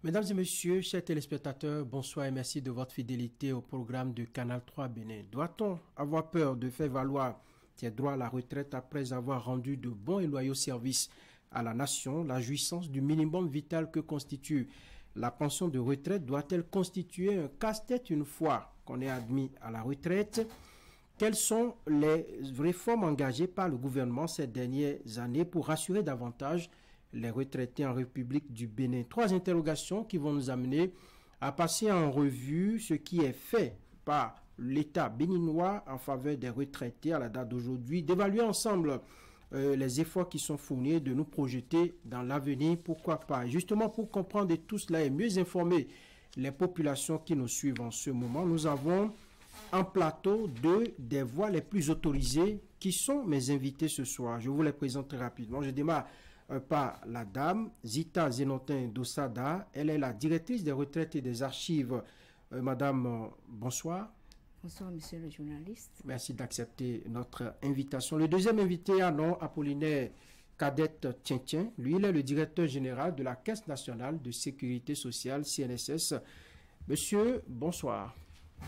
Mesdames et messieurs, chers téléspectateurs, bonsoir et merci de votre fidélité au programme de Canal 3 Bénin. Doit-on avoir peur de faire valoir ses droits à la retraite après avoir rendu de bons et loyaux services à la nation? La jouissance du minimum vital que constitue la pension de retraite doit-elle constituer un casse-tête une fois qu'on est admis à la retraite? Quelles sont les réformes engagées par le gouvernement ces dernières années pour rassurer davantage les retraités en République du Bénin? Trois interrogations qui vont nous amener à passer en revue ce qui est fait par l'État béninois en faveur des retraités à la date d'aujourd'hui, d'évaluer ensemble les efforts qui sont fournis et de nous projeter dans l'avenir, pourquoi pas. Justement, pour comprendre tout cela et mieux informer les populations qui nous suivent en ce moment, nous avons en plateau deux des voix les plus autorisées qui sont mes invités ce soir. Je vous les présente très rapidement. Je démarre par la dame Zita Zenotin Dossada. Elle est la directrice des retraites et des archives. Madame, bonsoir. Bonsoir, monsieur le journaliste. Merci d'accepter notre invitation. Le deuxième invité, Apollinaire Cadette Tien. Lui, il est le directeur général de la Caisse nationale de sécurité sociale, CNSS. Monsieur, bonsoir.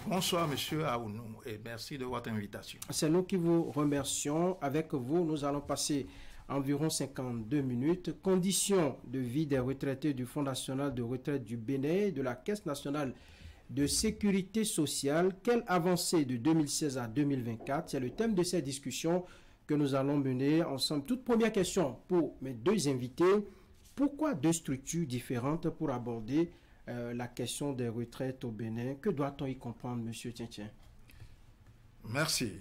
Bonsoir, monsieur Aounou, et merci de votre invitation. C'est nous qui vous remercions. Avec vous, nous allons passer environ 52 minutes. Conditions de vie des retraités du Fonds national de retraite du Bénin et de la Caisse nationale de sécurité sociale. Quelle avancée de 2016 à 2024? C'est le thème de cette discussion que nous allons mener ensemble. Toute première question pour mes deux invités. Pourquoi deux structures différentes pour aborder la question des retraites au Bénin? Que doit-on y comprendre, monsieur Tien? Merci.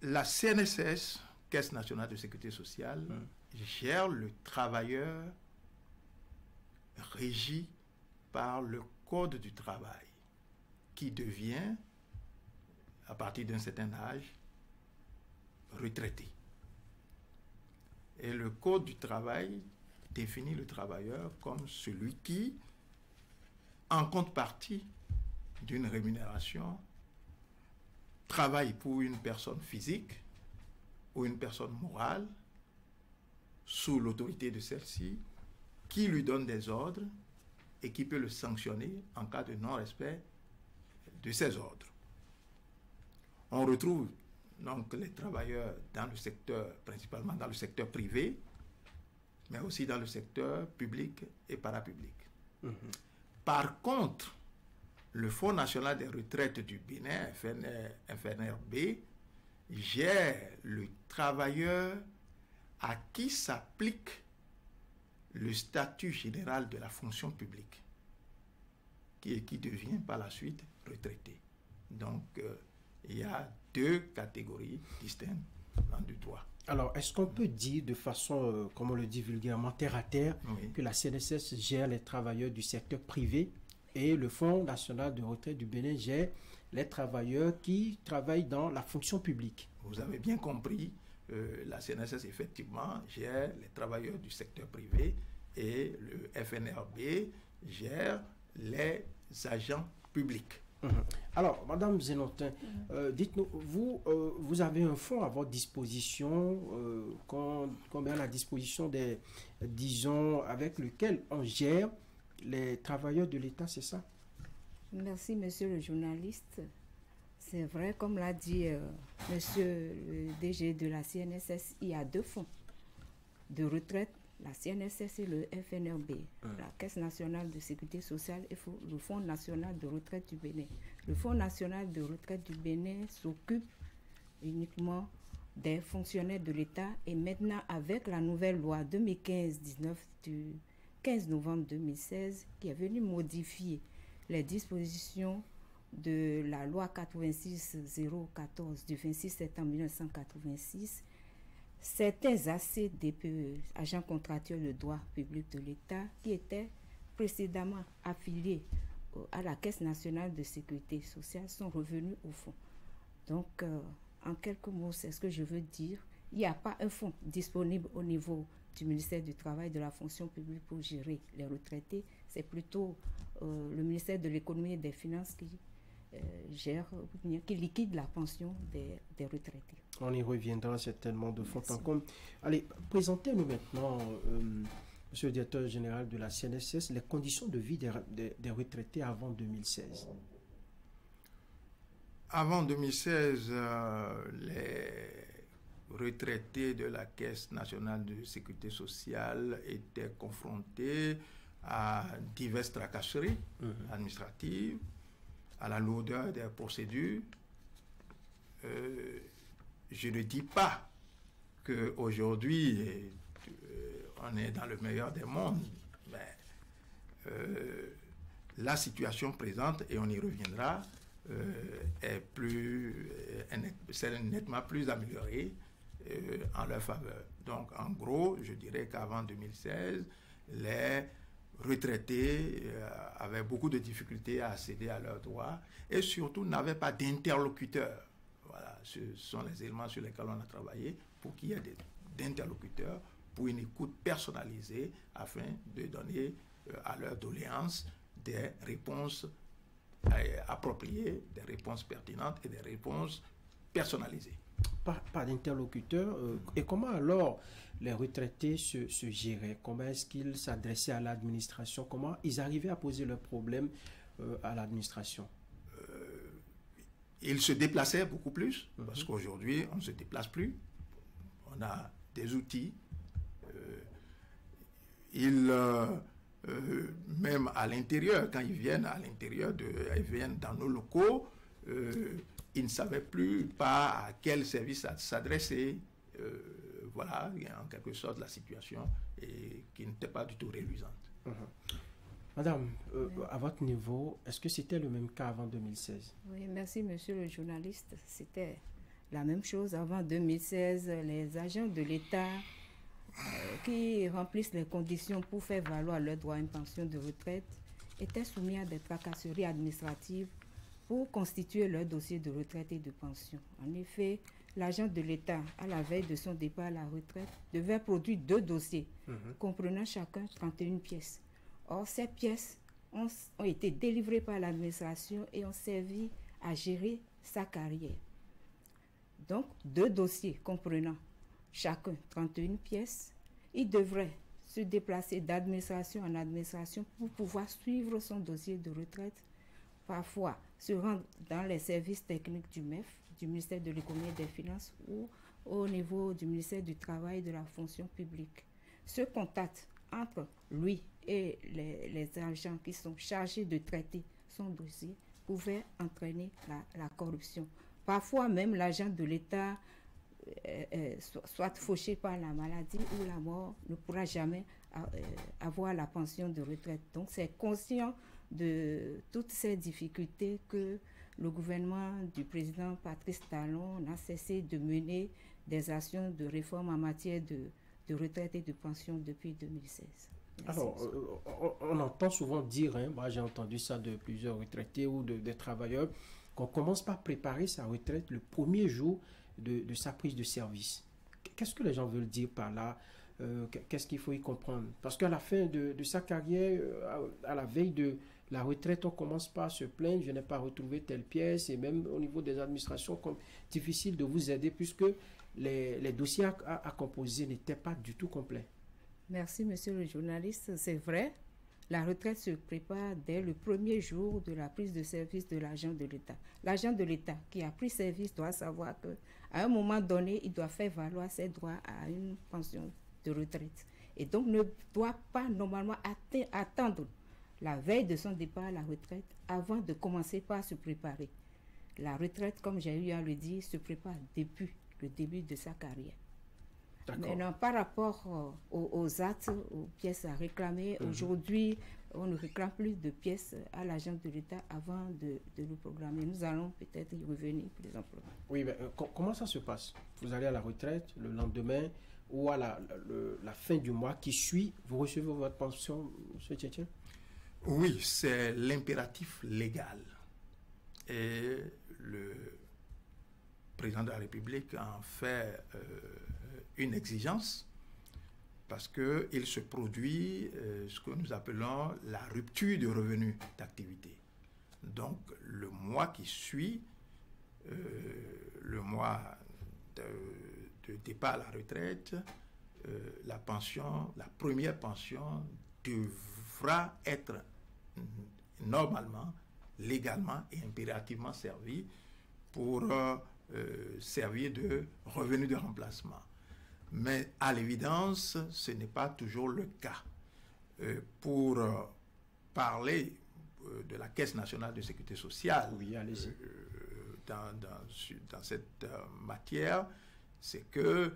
La CNSS, Caisse nationale de sécurité sociale, gère le travailleur régi par le Code du travail, qui devient, à partir d'un certain âge, retraité. Et le Code du travail définit le travailleur comme celui qui, en contrepartie d'une rémunération, travaille pour une personne physique ou une personne morale, sous l'autorité de celle-ci, qui lui donne des ordres et qui peut le sanctionner en cas de non-respect de ces ordres. On retrouve donc les travailleurs dans le secteur, principalement dans le secteur privé, mais aussi dans le secteur public et parapublic. Par contre, le Fonds national des retraites du Bénin, FNRB, gère le travailleur à qui s'applique le statut général de la fonction publique, qui devient par la suite retraité. Donc, il y a deux catégories distinctes dans le droit. Alors, est-ce qu'on peut dire de façon, comme on le dit vulgairement, terre à terre, oui, que la CNSS gère les travailleurs du secteur privé et le Fonds national de retraite du Bénin gère les travailleurs qui travaillent dans la fonction publique? Vous avez bien compris, la CNSS effectivement gère les travailleurs du secteur privé et le FNRB gère les agents publics. Alors, Madame Zenotin, dites-nous, vous avez un fonds à votre disposition, combien à la disposition des, disons, avec lequel on gère les travailleurs de l'État, c'est ça? Merci, monsieur le journaliste. C'est vrai, comme l'a dit monsieur le DG de la CNSS, il y a deux fonds de retraite, la CNSS et le FNRB, la Caisse nationale de sécurité sociale et le Fonds national de retraite du Bénin. Le Fonds national de retraite du Bénin s'occupe uniquement des fonctionnaires de l'État et maintenant avec la nouvelle loi 2015-19 du 15 novembre 2016 qui est venue modifier les dispositions de la loi 86-014 du 26 septembre 1986, certains ACDPE, agents contractuels de droit public de l'État, qui étaient précédemment affiliés à la Caisse nationale de sécurité sociale, sont revenus au fonds. Donc, en quelques mots, c'est ce que je veux dire. Il n'y a pas un fonds disponible au niveau du ministère du Travail, de la fonction publique pour gérer les retraités. C'est plutôt le ministère de l'Économie et des Finances qui gère, qui liquide la pension des retraités. On y reviendra certainement de fond en comble. Allez, présentez-nous maintenant Monsieur le directeur général de la CNSS, les conditions de vie des retraités avant 2016. Avant 2016, les retraités de la Caisse nationale de sécurité sociale étaient confrontés à diverses tracasseries administratives, à la lourdeur des procédures. Je ne dis pas qu'aujourd'hui, on est dans le meilleur des mondes, mais la situation présente, et on y reviendra, c'est nettement plus améliorée en leur faveur. Donc, en gros, je dirais qu'avant 2016, les retraités avaient beaucoup de difficultés à accéder à leurs droits et surtout n'avaient pas d'interlocuteurs. Voilà, ce sont les éléments sur lesquels on a travaillé pour qu'il y ait d'interlocuteurs pour une écoute personnalisée afin de donner à leurs doléances des réponses appropriées, des réponses pertinentes et des réponses personnalisées. Pas d'interlocuteur. Et comment alors les retraités se géraient? Comment est-ce qu'ils s'adressaient à l'administration? Comment ils arrivaient à poser leurs problèmes à l'administration? Ils se déplaçaient beaucoup plus, parce qu'aujourd'hui, on ne se déplace plus. On a des outils. Même à l'intérieur, quand ils viennent à l'intérieur, ils viennent dans nos locaux, ils ne savaient plus à quel service s'adresser. Voilà, en quelque sorte, la situation qui n'était pas du tout réluisante. Madame, à votre niveau, est-ce que c'était le même cas avant 2016? Oui, merci monsieur le journaliste. C'était la même chose avant 2016. Les agents de l'État qui remplissent les conditions pour faire valoir leur droit à une pension de retraite étaient soumis à des tracasseries administratives pour constituer leur dossier de retraite et de pension. En effet, l'agent de l'État, à la veille de son départ à la retraite, devait produire 2 dossiers, comprenant chacun 31 pièces. Or, ces pièces ont été délivrées par l'administration et ont servi à gérer sa carrière. Donc, 2 dossiers comprenant chacun 31 pièces, il devrait se déplacer d'administration en administration pour pouvoir suivre son dossier de retraite, parfois se rendre dans les services techniques du MEF, du ministère de l'Économie et des Finances, ou au niveau du ministère du Travail et de la fonction publique. Ce contact entre lui et les agents qui sont chargés de traiter son dossier pouvait entraîner la corruption. Parfois même l'agent de l'État, soit fauché par la maladie ou la mort, ne pourra jamais avoir la pension de retraite. Donc c'est conscient de toutes ces difficultés que le gouvernement du président Patrice Talon n'a cessé de mener des actions de réforme en matière de retraite et de pension depuis 2016. Merci. Alors, on entend souvent dire, moi j'ai entendu ça de plusieurs retraités ou des travailleurs, qu'on commence par préparer sa retraite le premier jour de sa prise de service. Qu'est-ce que les gens veulent dire par là? Qu'est-ce qu'il faut y comprendre? Parce qu'à la fin de sa carrière, à la veille de la retraite, on commence par se plaindre, je n'ai pas retrouvé telle pièce, et même au niveau des administrations, comme difficile de vous aider puisque les dossiers à composer n'étaient pas du tout complets. Merci, monsieur le journaliste. C'est vrai, la retraite se prépare dès le premier jour de la prise de service de l'agent de l'État. L'agent de l'État qui a pris service doit savoir qu'à un moment donné, il doit faire valoir ses droits à une pension de retraite. Et donc, ne doit pas normalement attendre la veille de son départ à la retraite avant de commencer par se préparer. La retraite, comme j'ai eu à le dire, se prépare depuis le début de sa carrière. Maintenant, par rapport aux actes, aux pièces à réclamer, aujourd'hui, on ne réclame plus de pièces à l'agent de l'État avant de le programmer. Nous allons peut-être y revenir plus amplement. Oui, mais comment ça se passe? Vous allez à la retraite le lendemain ou à la fin du mois qui suit, vous recevez votre pension, M. Tchétchen? Oui, c'est l'impératif légal. Et le président de la République en fait une exigence parce qu'il se produit ce que nous appelons la rupture de revenus d'activité. Donc, le mois qui suit, le mois de départ à la retraite, la première pension devra être normalement, légalement et impérativement servie pour servir de revenu de remplacement. Mais à l'évidence, ce n'est pas toujours le cas. Pour parler de la Caisse nationale de sécurité sociale, oui, allez-y. Dans cette matière, c'est que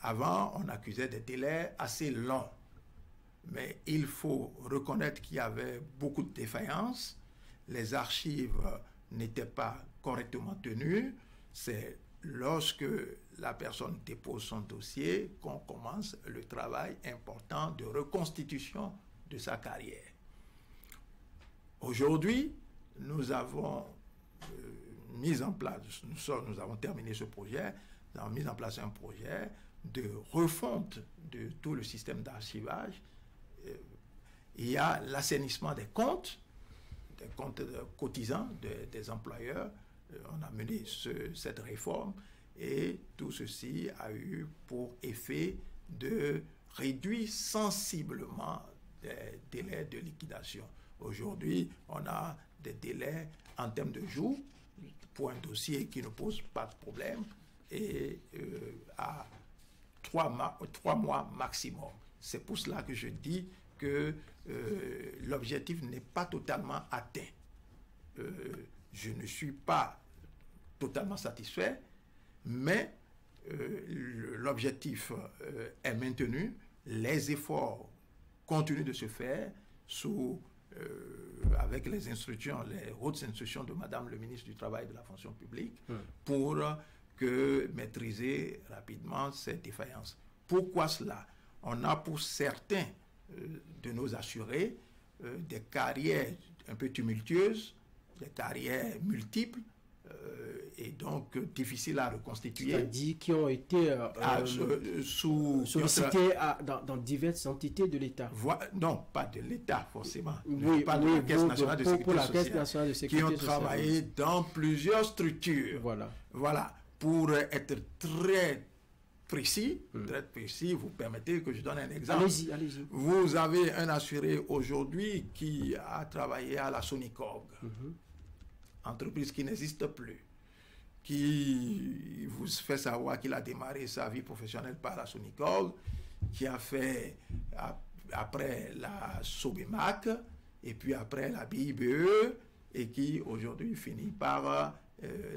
avant, on accusait des délais assez longs. Mais il faut reconnaître qu'il y avait beaucoup de défaillances. Les archives n'étaient pas correctement tenues. C'est lorsque la personne dépose son dossier qu'on commence le travail important de reconstitution de sa carrière. Aujourd'hui, nous avons mis en place, nous avons terminé ce projet, nous avons mis en place un projet de refonte de tout le système d'archivage. Il y a l'assainissement des comptes cotisants des employeurs. On a mené cette réforme et tout ceci a eu pour effet de réduire sensiblement les délais de liquidation. Aujourd'hui, on a des délais en termes de jours pour un dossier qui ne pose pas de problème et à 3 mois maximum. C'est pour cela que je dis que l'objectif n'est pas totalement atteint. Je ne suis pas totalement satisfait, mais l'objectif est maintenu. Les efforts continuent de se faire avec les instructions, les hautes instructions de Madame le ministre du Travail et de la Fonction publique pour maîtriser rapidement ces défaillances. Pourquoi cela? On a pour certains de nos assurés des carrières un peu tumultueuses, des carrières multiples et donc difficiles à reconstituer. C'est-à-dire qui ont été sollicités dans diverses entités de l'État. Non, pas de l'État forcément. Oui, pas de la Caisse nationale de sécurité sociale, qui ont travaillé dans plusieurs structures. Voilà. Pour être très précis, vous permettez que je donne un exemple. Allez-y. Vous avez un assuré aujourd'hui qui a travaillé à la Sonicog, entreprise qui n'existe plus, qui vous fait savoir qu'il a démarré sa vie professionnelle par la Sonicog, qui a fait après la Sobemac, et puis après la BIBE, et qui aujourd'hui finit par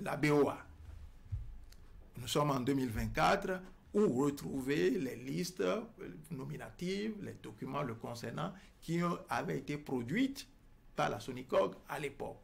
la BOA. Nous sommes en 2024, où retrouver les listes nominatives, les documents le concernant qui avaient été produits par la Sonicog à l'époque.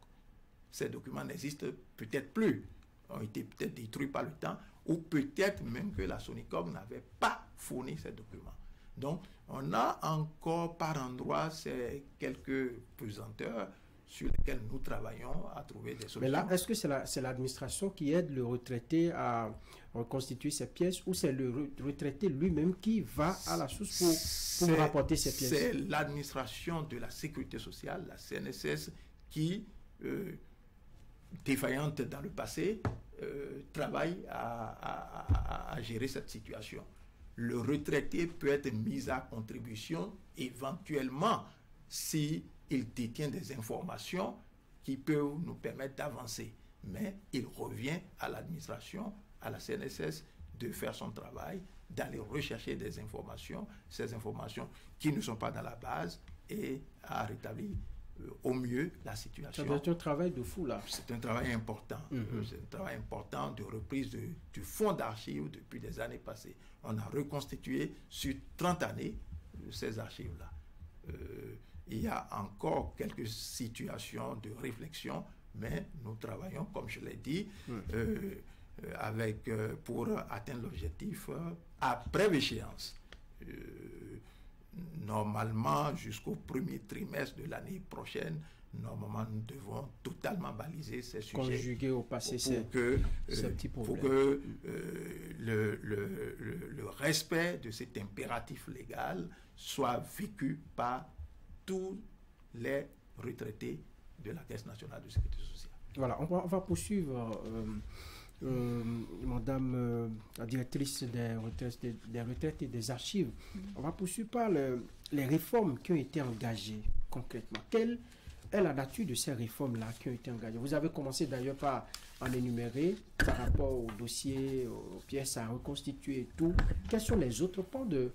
Ces documents n'existent peut-être plus, ont été peut-être détruits par le temps, ou peut-être même que la Sonicog n'avait pas fourni ces documents. Donc, on a encore par endroits ces quelques pesanteurs sur lesquels nous travaillons à trouver des solutions. Mais là, est-ce que c'est l'administration qui aide le retraité à reconstituer ses pièces ou c'est le retraité lui-même qui va à la source pour rapporter ses pièces? C'est l'administration de la sécurité sociale, la CNSS, qui, défaillante dans le passé, travaille à gérer cette situation. Le retraité peut être mis à contribution éventuellement si il détient des informations qui peuvent nous permettre d'avancer. Mais il revient à l'administration, à la CNSS, de faire son travail, d'aller rechercher des informations, ces informations qui ne sont pas dans la base, et à rétablir au mieux la situation. Ça doit être un travail de fou, là. C'est un travail important. C'est un travail important de reprise du fonds d'archives depuis des années passées. On a reconstitué sur 30 années ces archives-là. Il y a encore quelques situations de réflexion, mais nous travaillons, comme je l'ai dit, pour atteindre l'objectif à brève échéance. Normalement, jusqu'au premier trimestre de l'année prochaine, normalement, nous devons totalement baliser ces sujets. Conjuguer au passé ces petits problèmes. Pour que le respect de cet impératif légal soit vécu par tous les retraités de la Caisse nationale de sécurité sociale. Voilà, on va poursuivre Madame la directrice des retraites et des archives. On va poursuivre par les réformes qui ont été engagées concrètement. Quelle est la nature de ces réformes-là qui ont été engagées? Vous avez commencé d'ailleurs par en énumérer par rapport au dossier, aux pièces à reconstituer et tout. Quels sont les autres points de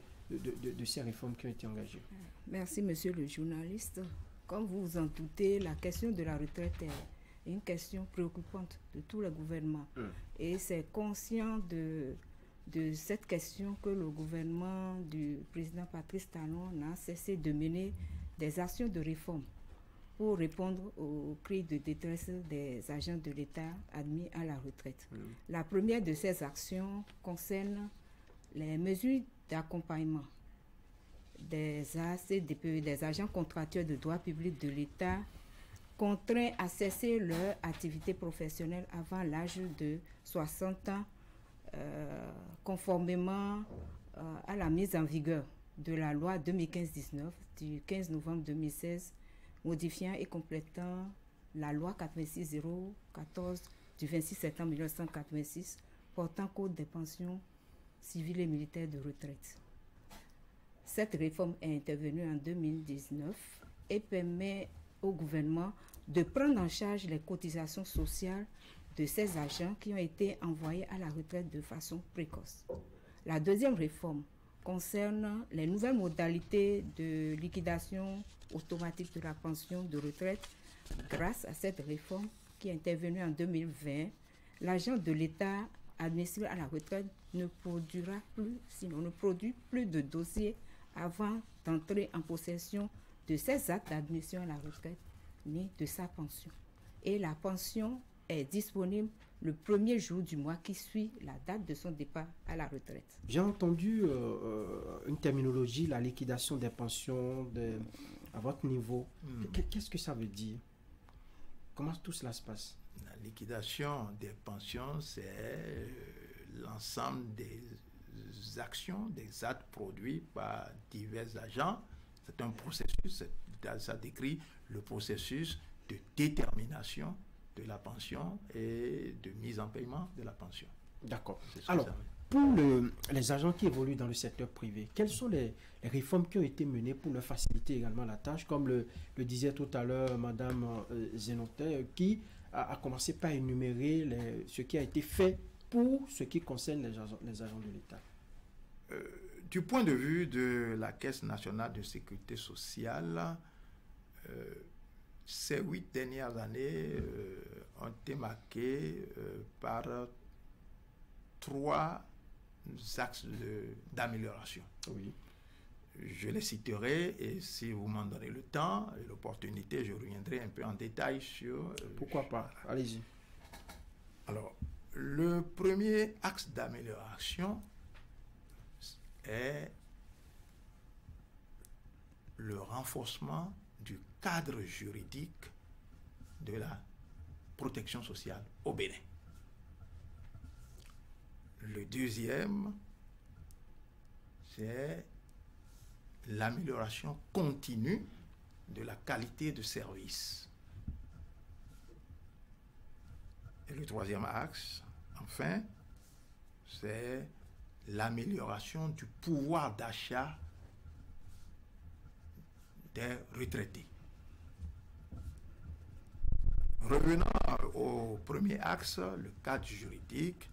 ces réformes qui ont été engagées? Merci, monsieur le journaliste. Comme vous vous en doutez, la question de la retraite est une question préoccupante de tout le gouvernement. Et c'est conscient de cette question que le gouvernement du président Patrice Talon n'a cessé de mener des actions de réforme pour répondre aux cris de détresse des agents de l'État admis à la retraite. La première de ces actions concerne les mesures d'accompagnement des ACDPE, des agents contractuels de droit public de l'État, contraints à cesser leur activité professionnelle avant l'âge de 60 ans, conformément à la mise en vigueur de la loi 2015-19 du 15 novembre 2016, modifiant et complétant la loi 86-014 du 26 septembre 1986 portant code des pensions civiles et militaires de retraite. Cette réforme est intervenue en 2019 et permet au gouvernement de prendre en charge les cotisations sociales de ces agents qui ont été envoyés à la retraite de façon précoce. La deuxième réforme concerne les nouvelles modalités de liquidation automatique de la pension de retraite. Grâce à cette réforme qui est intervenue en 2020, l'agent de l'État admissible à la retraite ne produira plus, sinon ne produit plus de dossiers avant d'entrer en possession de ses actes d'admission à la retraite ni de sa pension. Et la pension est disponible le premier jour du mois qui suit la date de son départ à la retraite. J'ai entendu une terminologie, la liquidation des pensions à votre niveau. Qu'est-ce que ça veut dire? Comment tout cela se passe? La liquidation des pensions, c'est l'ensemble des actions, des actes produits par divers agents. C'est un processus, ça décrit le processus de détermination de la pension et de mise en paiement de la pension. D'accord. Alors, pour les agents qui évoluent dans le secteur privé, quelles sont les réformes qui ont été menées pour leur faciliter également la tâche, comme le disait tout à l'heure Madame Zenotet, qui a commencé par énumérer ce qui a été fait pour ce qui concerne les agents de l'État? Du point de vue de la Caisse nationale de sécurité sociale, ces 8 dernières années ont été marquées par 3 axes d'amélioration. Oui. Je les citerai et si vous m'en donnez le temps et l'opportunité, je reviendrai un peu en détail sur... Pourquoi pas? Allez-y. Alors, le premier axe d'amélioration est le renforcement du cadre juridique de la protection sociale au Bénin. Le deuxième, c'est l'amélioration continue de la qualité de service. Et le troisième axe, enfin, c'est l'amélioration du pouvoir d'achat des retraités. Revenant au premier axe, le cadre juridique,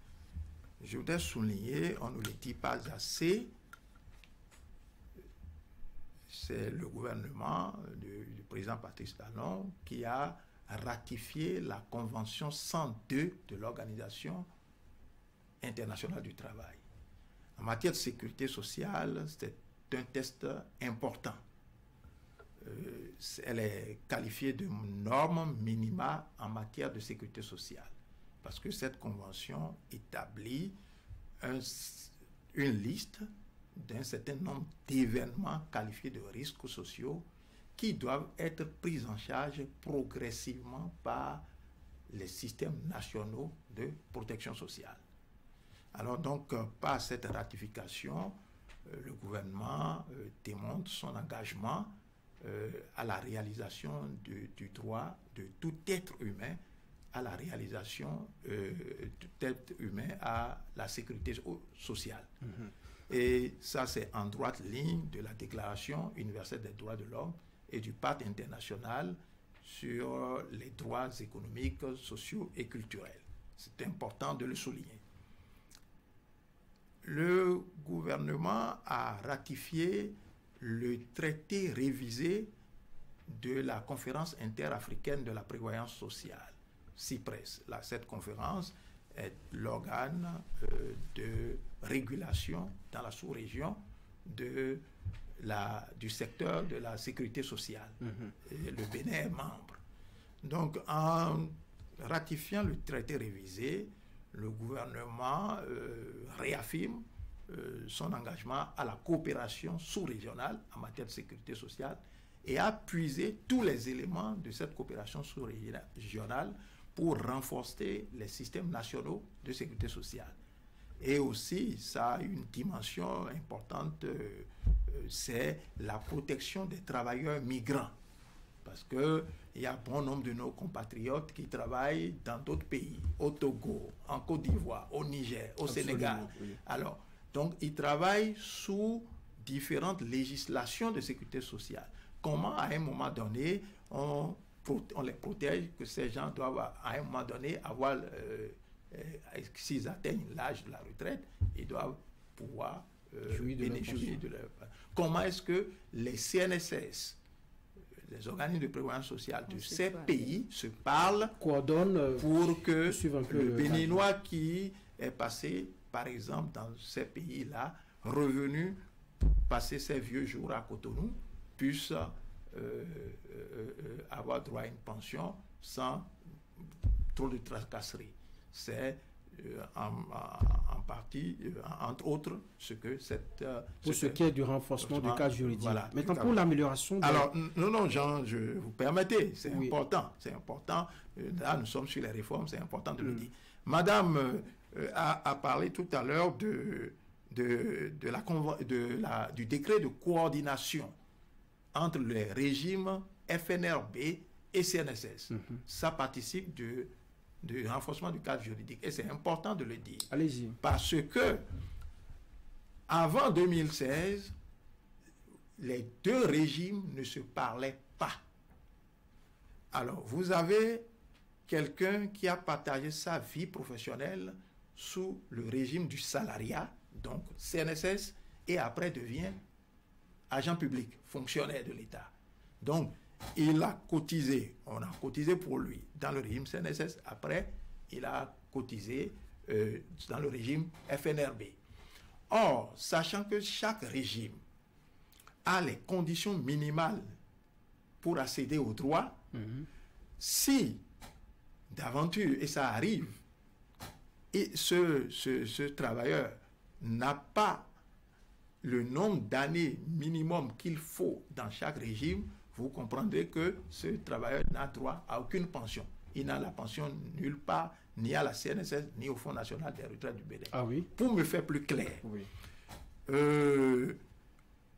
je voudrais souligner, on ne le dit pas assez, c'est le gouvernement du président Patrice Talon qui a ratifié la Convention 102 de l'Organisation internationale du travail. En matière de sécurité sociale, c'est un test important. Elle est qualifiée de norme minima en matière de sécurité sociale, parce que cette convention établit une liste d'un certain nombre d'événements qualifiés de risques sociaux qui doivent être pris en charge progressivement par les systèmes nationaux de protection sociale. Alors donc, par cette ratification, le gouvernement démontre son engagement à la réalisation du droit de tout être humain à la réalisation d'êtres humains à la sécurité sociale. Et ça, c'est en droite ligne de la Déclaration universelle des droits de l'homme et du Pacte international sur les droits économiques, sociaux et culturels. C'est important de le souligner. Le gouvernement a ratifié le traité révisé de la conférence interafricaine de la prévoyance sociale, CIPRES. Cette conférence est l'organe de régulation dans la sous-région du secteur de la sécurité sociale. Et le Bénin est membre. Donc, en ratifiant le traité révisé, le gouvernement réaffirme son engagement à la coopération sous-régionale en matière de sécurité sociale et a puisé tous les éléments de cette coopération sous-régionale pour renforcer les systèmes nationaux de sécurité sociale. Et aussi, ça a une dimension importante, c'est la protection des travailleurs migrants. Parce qu'il y a bon nombre de nos compatriotes qui travaillent dans d'autres pays, au Togo, en Côte d'Ivoire, au Niger, au Sénégal. Oui. Alors, donc, ils travaillent sous différentes législations de sécurité sociale. Comment, à un moment donné, on les protège, que ces gens doivent, à un moment donné, avoir, s'ils atteignent l'âge de la retraite, ils doivent pouvoir bénéficier de leur... Comment est-ce que les CNSS, les organismes de prévoyance sociale de ces pays se parlent, coordonnent pour que le Béninois qui est passé, par exemple, dans ces pays-là, revenu passer ses vieux jours à Cotonou, puisse avoir droit à une pension sans trop de tracasseries. C'est en partie, entre autres, ce que cette... pour ce qui est du renforcement du cadre juridique. Voilà, maintenant, pour l'amélioration... Alors, non, Jean, je vous permettez, c'est important. C'est important. Là, nous sommes sur les réformes, c'est important de le dire. Madame a parlé tout à l'heure du décret de coordination entre les régimes FNRB et CNSS. Ça participe du renforcement du cadre juridique. Et c'est important de le dire. Allez-y. Parce que, avant 2016, les deux régimes ne se parlaient pas. Alors, vous avez quelqu'un qui a partagé sa vie professionnelle sous le régime du salariat, donc CNSS, et après devient agent public, fonctionnaire de l'État. Donc, il a cotisé, on a cotisé pour lui dans le régime CNSS, après, il a cotisé dans le régime FNRB. Or, sachant que chaque régime a les conditions minimales pour accéder aux droits, si d'aventure, et ça arrive, et ce travailleur n'a pas le nombre d'années minimum qu'il faut dans chaque régime, vous comprendrez que ce travailleur n'a droit à aucune pension. Il n'a la pension nulle part, ni à la CNSS, ni au Fonds national des retraites du Bénin. Ah oui? Pour me faire plus clair, oui.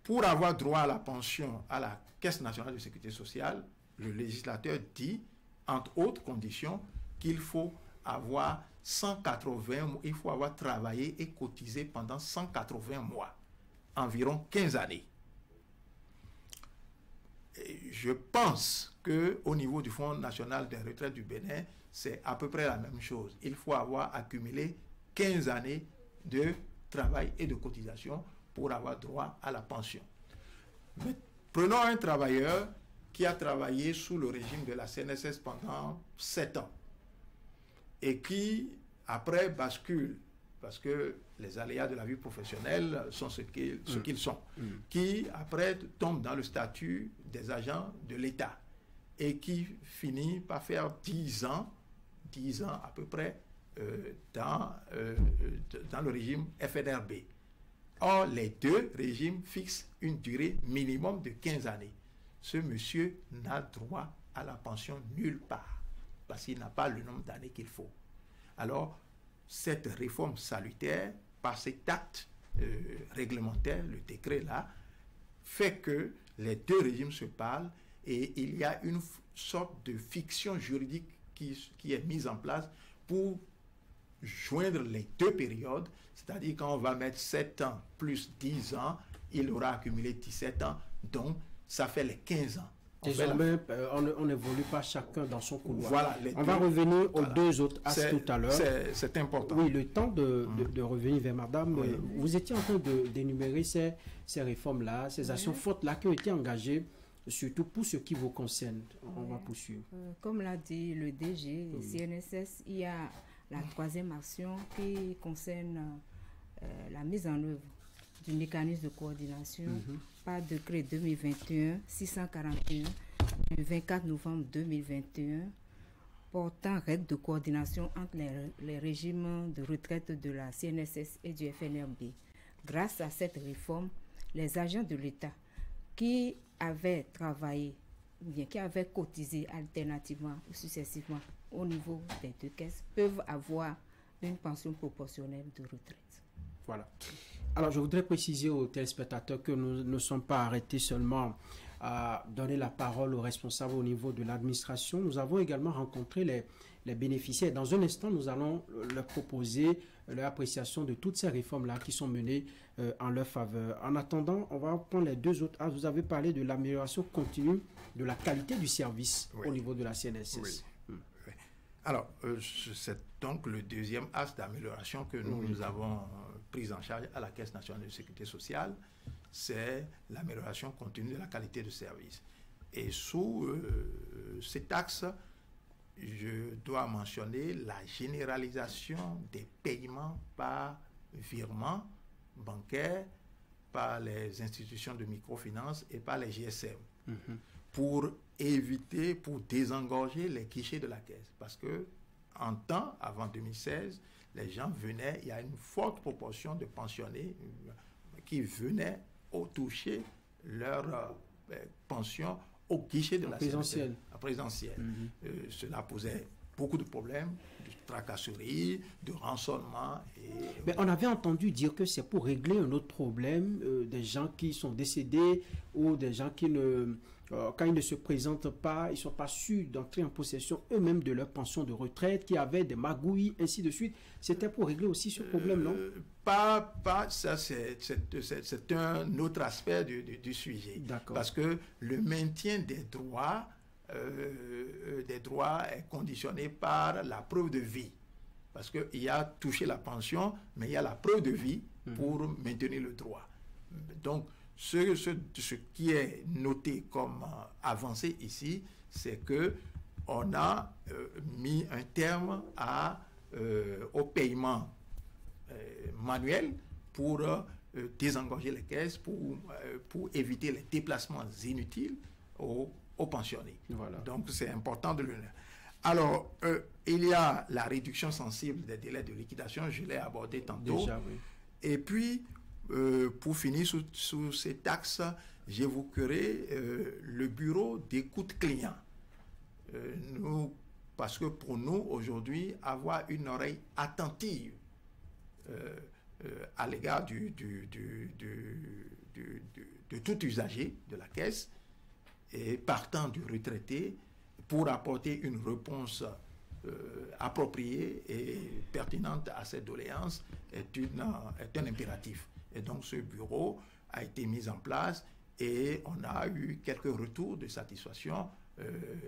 Pour avoir droit à la pension à la Caisse nationale de sécurité sociale, le législateur dit, entre autres conditions, qu'il faut avoir 180, il faut avoir travaillé et cotisé pendant 180 mois, environ 15 années. Et je pense qu'au niveau du Fonds national des retraites du Bénin, c'est à peu près la même chose. Il faut avoir accumulé 15 années de travail et de cotisation pour avoir droit à la pension. Mais prenons un travailleur qui a travaillé sous le régime de la CNSS pendant 7 ans et qui, après, bascule, parce que les aléas de la vie professionnelle sont ce qu'ils sont, qui, après, tombe dans le statut des agents de l'État et qui finit par faire 10 ans à peu près, dans le régime FNRB. Or, les deux régimes fixent une durée minimum de 15 années. Ce monsieur n'a droit à la pension nulle part, parce qu'il n'a pas le nombre d'années qu'il faut. Alors, cette réforme salutaire, par cet acte réglementaire, le décret-là, fait que les deux régimes se parlent et il y a une sorte de fiction juridique qui est mise en place pour joindre les deux périodes, c'est-à-dire quand on va mettre 7 ans plus 10 ans, il aura accumulé 17 ans, donc ça fait les 15 ans. Désormais, on n'évolue pas chacun dans son couloir. Voilà, on va revenir aux deux autres axes tout à l'heure. C'est important. Oui, le temps de revenir vers madame. Oui. Vous étiez en train d'énumérer ces réformes-là, ces actions fortes-là qui ont été engagées, surtout pour ce qui vous concerne. On va poursuivre. Comme l'a dit le DG, le CNSS, il y a la troisième action qui concerne la mise en œuvre du mécanisme de coordination par décret 2021-641 du 24 novembre 2021 portant règles de coordination entre les régimes de retraite de la CNSS et du FNRB. Grâce à cette réforme, les agents de l'État qui avaient travaillé, bien qui avaient cotisé alternativement ou successivement au niveau des deux caisses, peuvent avoir une pension proportionnelle de retraite. Voilà. Alors, je voudrais préciser aux téléspectateurs que nous ne sommes pas arrêtés seulement à donner la parole aux responsables au niveau de l'administration. Nous avons également rencontré les bénéficiaires. Dans un instant, nous allons leur proposer l'appréciation de toutes ces réformes-là qui sont menées en leur faveur. En attendant, on va prendre les deux autres. Vous avez parlé de l'amélioration continue de la qualité du service au niveau de la CNSS. Oui. Oui. Alors, c'est donc le deuxième axe d'amélioration que nous avons prise en charge à la Caisse nationale de sécurité sociale, c'est l'amélioration continue de la qualité de service. Et sous cet axe, je dois mentionner la généralisation des paiements par virement bancaire, par les institutions de microfinance et par les GSM, pour éviter, pour désengorger les guichets de la Caisse. Parce que en temps, avant 2016, les gens venaient, il y a une forte proportion de pensionnés qui venaient toucher leur pension au guichet de la présidentielle. Cela posait beaucoup de problèmes, de tracasseries, de rançonnement. Mais on avait entendu dire que c'est pour régler un autre problème, des gens qui sont décédés ou des gens qui quand ils ne se présentent pas, ils ne sont pas sûrs d'entrer en possession eux-mêmes de leur pension de retraite, qui avaient des magouilles, ainsi de suite. C'était pour régler aussi ce problème, non? Ça, c'est un autre aspect du sujet. Parce que le maintien des droits est conditionné par la preuve de vie. Parce qu'il y a touché la pension, mais il y a la preuve de vie pour maintenir le droit. Donc, ce qui est noté comme avancé ici, c'est qu'on a mis un terme au paiement manuel pour désengorger les caisses, pour éviter les déplacements inutiles aux pensionnés. Voilà. Donc, c'est important de le... Alors, il y a la réduction sensible des délais de liquidation, je l'ai abordé tantôt. Déjà, oui. Et puis, pour finir sous cet axe, j'évoquerai le bureau d'écoute client. Parce que pour nous, aujourd'hui, avoir une oreille attentive à l'égard de tout usager de la caisse et partant du retraité pour apporter une réponse appropriée et pertinente à cette doléance est un impératif. Et donc ce bureau a été mis en place et on a eu quelques retours de satisfaction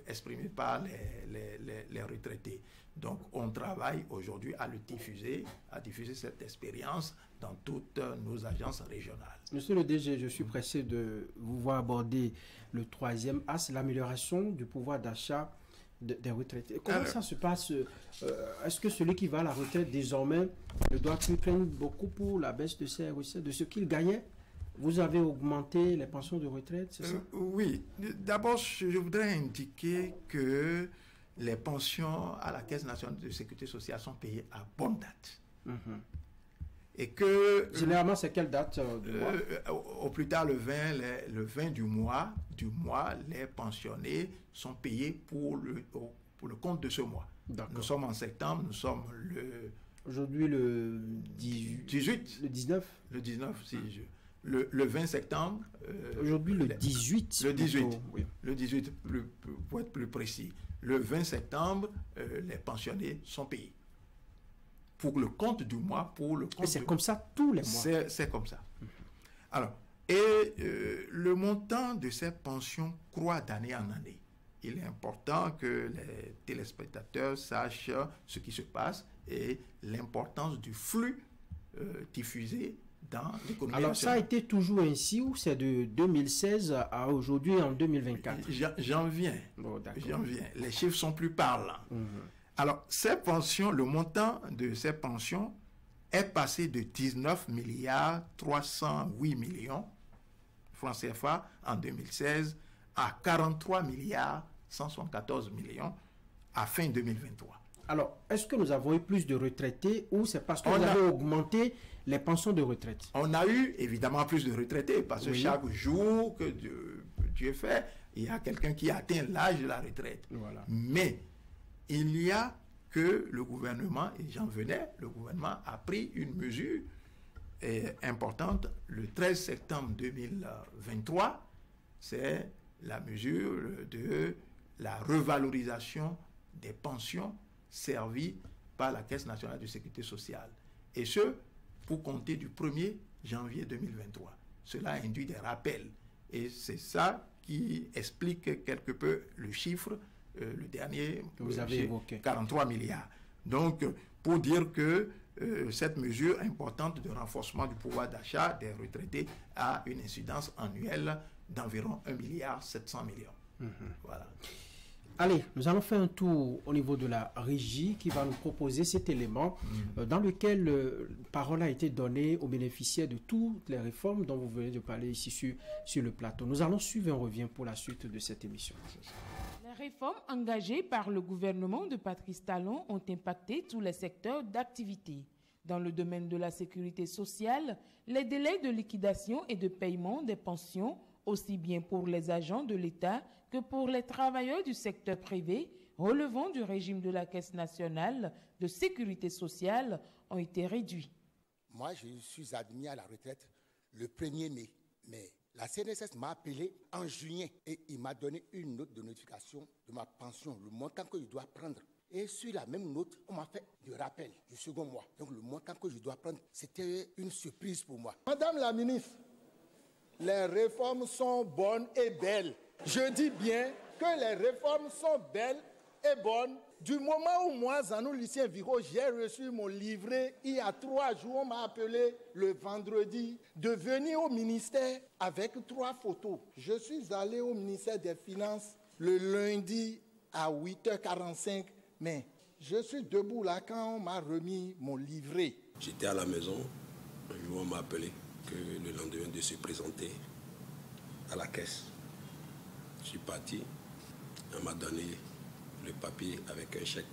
exprimés par les retraités. Donc on travaille aujourd'hui à diffuser cette expérience dans toutes nos agences régionales. Monsieur le DG, je suis pressé de vous voir aborder le troisième axe, l'amélioration du pouvoir d'achat des retraités. Comment ça se passe? Est-ce que celui qui va à la retraite désormais ne doit plus craindre beaucoup pour la baisse de ses recettes, de ce qu'il gagnait? Vous avez augmenté les pensions de retraite, c'est ça? Oui. D'abord, je voudrais indiquer que les pensions à la Caisse nationale de sécurité sociale sont payées à bonne date. Et que... Généralement, c'est quelle date du mois? Au plus tard, le 20 du mois, les pensionnés sont payés pour le compte de ce mois. Nous sommes en septembre, nous sommes le... Aujourd'hui, le 18. Le 19. Le 19. Le 19, si le 20 septembre... Aujourd'hui, le 18. Le 18, plutôt, oui. Le 18 pour être plus précis. Le 20 septembre, les pensionnés sont payés. Pour le compte du mois, pour le compte... Et c'est comme ça tous les mois. C'est comme ça. Alors, et le montant de ces pensions croît d'année en année. Il est important que les téléspectateurs sachent ce qui se passe et l'importance du flux diffusé dans l'économie. Alors, ça a été toujours ainsi ou c'est de 2016 à aujourd'hui en 2024? J'en viens. Bon, j'en viens. Les chiffres sont plus parlants. Alors, ces pensions, le montant de ces pensions est passé de 19 milliards 308 millions francs CFA en 2016 à 43 milliards 174 millions à fin 2023. Alors, est-ce que nous avons eu plus de retraités ou c'est parce que nous avons augmenté les pensions de retraite? On a eu évidemment plus de retraités parce que chaque jour que Dieu fait, il y a quelqu'un qui atteint l'âge de la retraite. Voilà. Mais il y a que le gouvernement, et j'en venais, le gouvernement a pris une mesure importante le 13 septembre 2023, c'est la mesure de la revalorisation des pensions servies par la Caisse nationale de sécurité sociale. Et ce, pour compter du 1er janvier 2023. Cela induit des rappels. Et c'est ça qui explique quelque peu le chiffre, le dernier, que vous avez évoqué. 43 milliards. Donc, pour dire que cette mesure importante de renforcement du pouvoir d'achat des retraités a une incidence annuelle d'environ 1,7 milliard. Voilà. Allez, nous allons faire un tour au niveau de la régie qui va nous proposer cet élément dans lequel parole a été donnée aux bénéficiaires de toutes les réformes dont vous venez de parler ici sur le plateau. Nous allons suivre et on revient pour la suite de cette émission. Les réformes engagées par le gouvernement de Patrice Talon ont impacté tous les secteurs d'activité. Dans le domaine de la sécurité sociale, les délais de liquidation et de paiement des pensions, aussi bien pour les agents de l'État que pour les travailleurs du secteur privé relevant du régime de la Caisse nationale de sécurité sociale, ont été réduits. Moi, je suis admis à la retraite le 1er mai, mais la CNSS m'a appelé en juillet et il m'a donné une note de notification de ma pension, le montant que je dois prendre. Et sur la même note, on m'a fait du rappel du second mois. Donc le montant que je dois prendre, c'était une surprise pour moi. Madame la ministre, les réformes sont bonnes et belles. Je dis bien que les réformes sont belles et bonnes. Du moment où moi, Zanou Lucien Viro, j'ai reçu mon livret, il y a 3 jours, on m'a appelé le vendredi de venir au ministère avec 3 photos. Je suis allé au ministère des Finances le lundi à 8h45, mais je suis debout là quand on m'a remis mon livret. J'étais à la maison, un jour on m'a appelé que le lendemain de se présenter à la caisse. Je suis parti, on m'a donné le papier avec un chèque.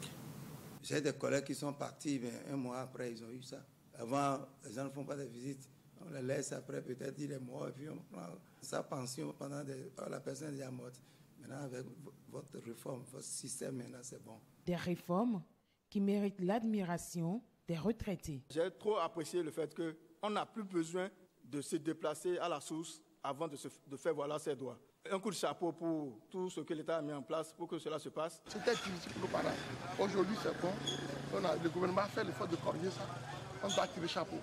J'ai des collègues qui sont partis, mais un mois après, ils ont eu ça. Avant, les gens ne font pas de visites. On les laisse après, peut-être il est mort, et puis on prend sa pension pendant la personne est déjà morte. Maintenant, avec votre réforme, votre système, maintenant, c'est bon. Des réformes qui méritent l'admiration des retraités. J'ai trop apprécié le fait qu'on n'a plus besoin de se déplacer à la source avant de faire valoir ses droits. Un coup de chapeau pour tout ce que l'État a mis en place pour que cela se passe. C'était difficile pour nos parents. Aujourd'hui, c'est bon. Le gouvernement a fait l'effort de corriger ça. On doit tirer chapeau.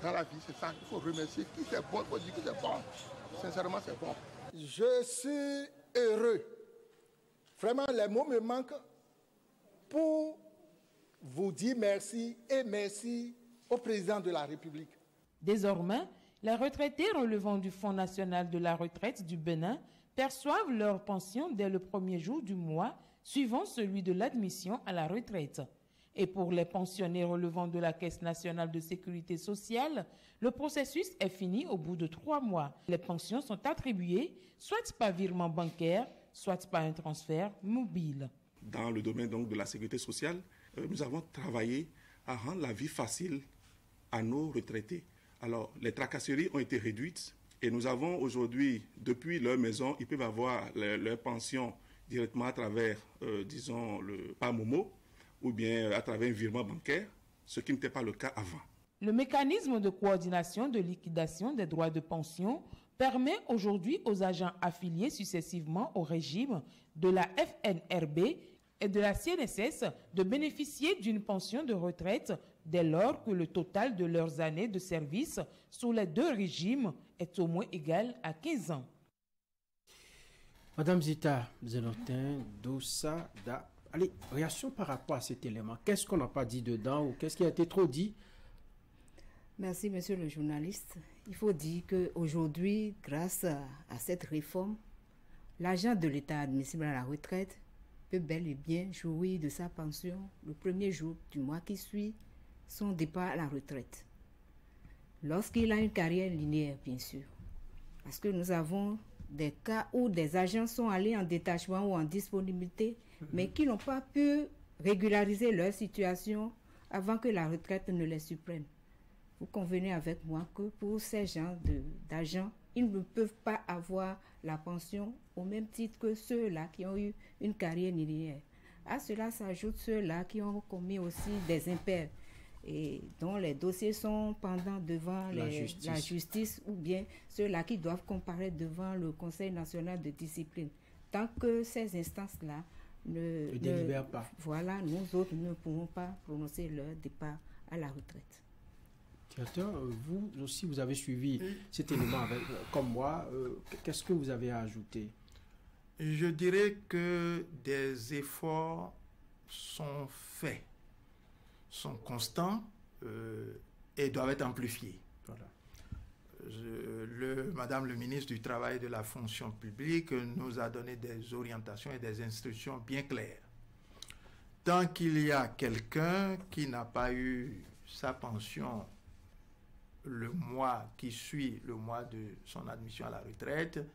Dans la vie, c'est ça. Il faut remercier. Qui c'est bon, il faut dire que c'est bon. Sincèrement, c'est bon. Je suis heureux. Vraiment, les mots me manquent pour vous dire merci et merci au président de la République. Désormais, les retraités relevant du Fonds national de la retraite du Bénin perçoivent leur pension dès le premier jour du mois, suivant celui de l'admission à la retraite. Et pour les pensionnés relevant de la Caisse nationale de sécurité sociale, le processus est fini au bout de 3 mois. Les pensions sont attribuées soit par virement bancaire, soit par un transfert mobile. Dans le domaine donc de la sécurité sociale, nous avons travaillé à rendre la vie facile à nos retraités. Alors, les tracasseries ont été réduites et nous avons aujourd'hui, depuis leur maison, ils peuvent avoir leur pension directement à travers, disons, le PAMOMO ou bien à travers un virement bancaire, ce qui n'était pas le cas avant. Le mécanisme de coordination de liquidation des droits de pension permet aujourd'hui aux agents affiliés successivement au régime de la FNRB et de la CNSS de bénéficier d'une pension de retraite dès lors que le total de leurs années de service sous les deux régimes est au moins égal à 15 ans. Madame Zita Zenotin Doussada, allez, réaction par rapport à cet élément. Qu'est-ce qu'on n'a pas dit dedans ou qu'est-ce qui a été trop dit? Merci, monsieur le journaliste. Il faut dire qu'aujourd'hui, grâce à cette réforme, l'agent de l'État admissible à la retraite peut bel et bien jouir de sa pension le premier jour du mois qui suit son départ à la retraite. Lorsqu'il a une carrière linéaire, bien sûr. Parce que nous avons des cas où des agents sont allés en détachement ou en disponibilité, mais qui n'ont pas pu régulariser leur situation avant que la retraite ne les surprenne. Vous convenez avec moi que pour ces gens d'agents, ils ne peuvent pas avoir la pension au même titre que ceux-là qui ont eu une carrière linéaire. À cela s'ajoutent ceux-là qui ont commis aussi des impairs et dont les dossiers sont pendants devant la justice ou bien ceux-là qui doivent comparaître devant le Conseil national de discipline. Tant que ces instances-là ne délibèrent pas. Voilà, nous autres ne pouvons pas prononcer leur départ à la retraite. Vous aussi, vous avez suivi cet élément comme moi. Qu'est-ce que vous avez à ajouter? Je dirais que des efforts sont faits, sont constants et doivent être amplifiés. Voilà. Madame le ministre du Travail et de la Fonction publique nous a donné des orientations et des instructions bien claires. Tant qu'il y a quelqu'un qui n'a pas eu sa pension le mois qui suit le mois de son admission à la retraite,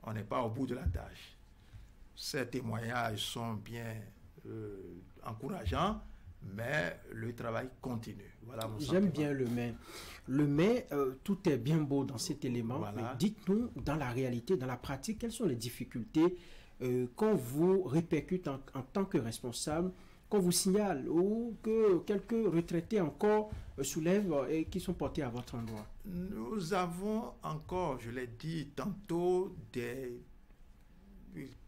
on n'est pas au bout de la tâche. Ces témoignages sont bien encourageants, mais le travail continue. Voilà mon sentiment. J'aime bien le mais. Le mais, tout est bien beau dans cet élément. Voilà. Dites-nous, dans la réalité, dans la pratique, quelles sont les difficultés qu'on vous répercute en tant que responsable, qu'on vous signale ou que quelques retraités encore soulèvent et qui sont portés à votre endroit? Nous avons encore, je l'ai dit tantôt, des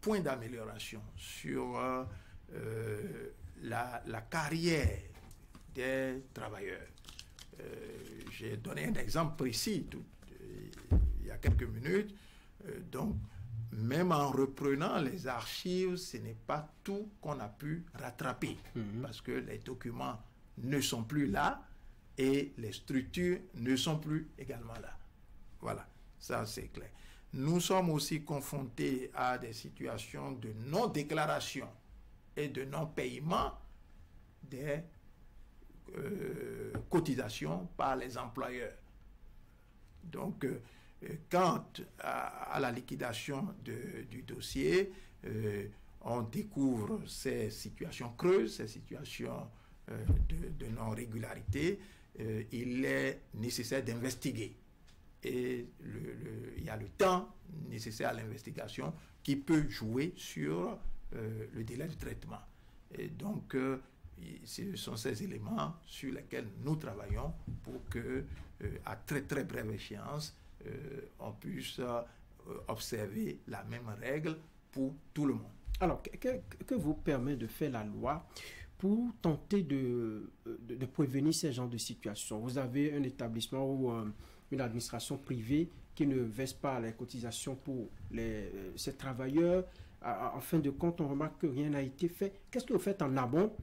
points d'amélioration sur la carrière des travailleurs. J'ai donné un exemple précis il y a quelques minutes. Donc, même en reprenant les archives, ce n'est pas tout qu'on a pu rattraper parce que les documents ne sont plus là et les structures ne sont plus également là. Voilà, ça c'est clair. Nous sommes aussi confrontés à des situations de non-déclaration et de non-paiement des cotisations par les employeurs. Donc, quant à la liquidation du dossier, on découvre ces situations creuses, ces situations de non-régularité. Il est nécessaire d'investiguer. Et il y a le temps nécessaire à l'investigation qui peut jouer sur le délai de traitement. Et donc, ce sont ces éléments sur lesquels nous travaillons pour que, à très très brève échéance, on puisse observer la même règle pour tout le monde. Alors, que vous permet de faire la loi pour tenter de prévenir ces genres de situations? Vous avez un établissement ou une administration privée qui ne verse pas les cotisations pour ces travailleurs. En fin de compte, on remarque que rien n'a été fait. Qu'est-ce que vous faites en amont